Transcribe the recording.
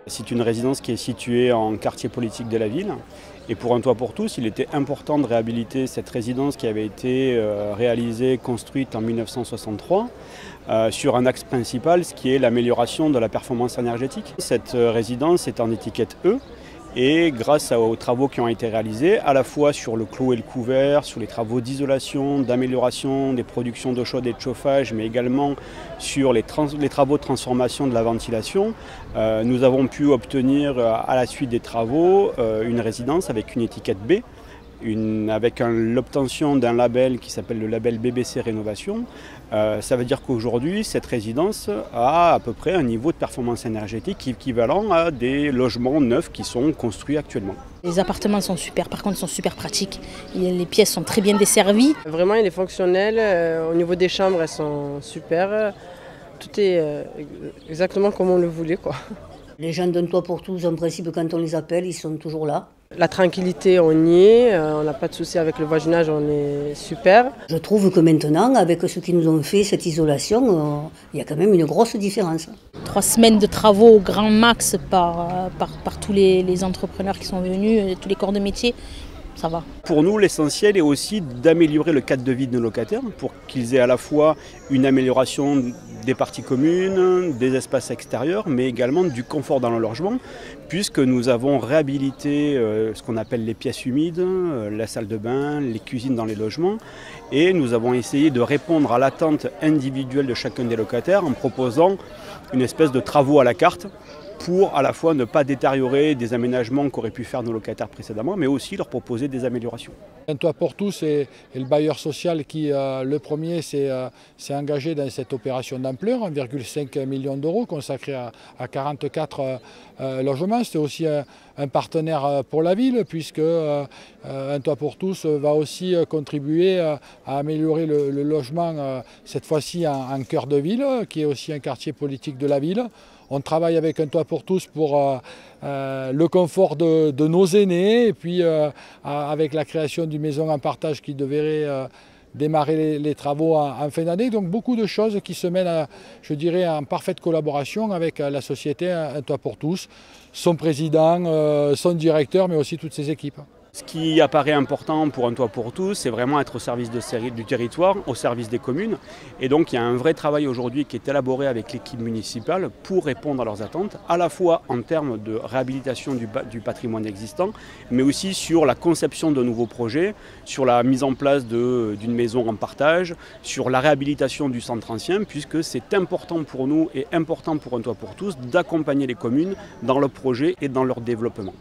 C'est une résidence qui est située en quartier politique de la ville. Et pour Un Toit pour tous, il était important de réhabiliter cette résidence qui avait été réalisée, construite en 1963, sur un axe principal, ce qui est l'amélioration de la performance énergétique. Cette résidence est en étiquette E. Et grâce aux travaux qui ont été réalisés, à la fois sur le clos et le couvert, sur les travaux d'isolation, d'amélioration des productions d'eau chaude et de chauffage, mais également sur les travaux de transformation de la ventilation, nous avons pu obtenir à la suite des travaux une résidence avec une étiquette B, avec l'obtention d'un label qui s'appelle le label BBC Rénovation. Ça veut dire qu'aujourd'hui, cette résidence a à peu près un niveau de performance énergétique équivalent à des logements neufs qui sont construits actuellement. Les appartements sont super, par contre ils sont super pratiques. Les pièces sont très bien desservies. Vraiment, il est fonctionnel. Au niveau des chambres, elles sont super. Tout est exactement comme on le voulait, quoi. Les gens d'Un Toit pour tous, en principe, quand on les appelle, ils sont toujours là. La tranquillité, on y est. On n'a pas de souci avec le voisinage, on est super. Je trouve que maintenant, avec ceux qui nous ont fait cette isolation, il y a quand même une grosse différence. 3 semaines de travaux au grand max par tous les entrepreneurs qui sont venus, tous les corps de métier. Ça va. Pour nous, l'essentiel est aussi d'améliorer le cadre de vie de nos locataires pour qu'ils aient à la fois une amélioration des parties communes, des espaces extérieurs, mais également du confort dans le logement, puisque nous avons réhabilité ce qu'on appelle les pièces humides, la salle de bain, les cuisines dans les logements, et nous avons essayé de répondre à l'attente individuelle de chacun des locataires en proposant une espèce de travaux à la carte, pour à la fois ne pas détériorer des aménagements qu'auraient pu faire nos locataires précédemment, mais aussi leur proposer des améliorations. Un Toit pour tous est le bailleur social qui, le premier, s'est engagé dans cette opération d'ampleur, 1,5 million d'euros consacrés à 44 logements. C'est aussi un partenaire pour la ville, puisque Un Toit pour tous va aussi contribuer à améliorer le logement, cette fois-ci en cœur de ville, qui est aussi un quartier politique de la ville. On travaille avec Un Toit pour tous pour le confort de nos aînés, et puis avec la création d'une maison en partage qui devrait démarrer les travaux en fin d'année. Donc beaucoup de choses qui se mènent, je dirais, en parfaite collaboration avec la société Un Toit pour tous, son président, son directeur, mais aussi toutes ses équipes. Ce qui apparaît important pour Un Toit pour tous, c'est vraiment être au service du territoire, au service des communes. Et donc il y a un vrai travail aujourd'hui qui est élaboré avec l'équipe municipale pour répondre à leurs attentes, à la fois en termes de réhabilitation du patrimoine existant, mais aussi sur la conception de nouveaux projets, sur la mise en place d'une maison en partage, sur la réhabilitation du centre ancien, puisque c'est important pour nous et important pour Un Toit pour tous d'accompagner les communes dans leurs projets et dans leur développement.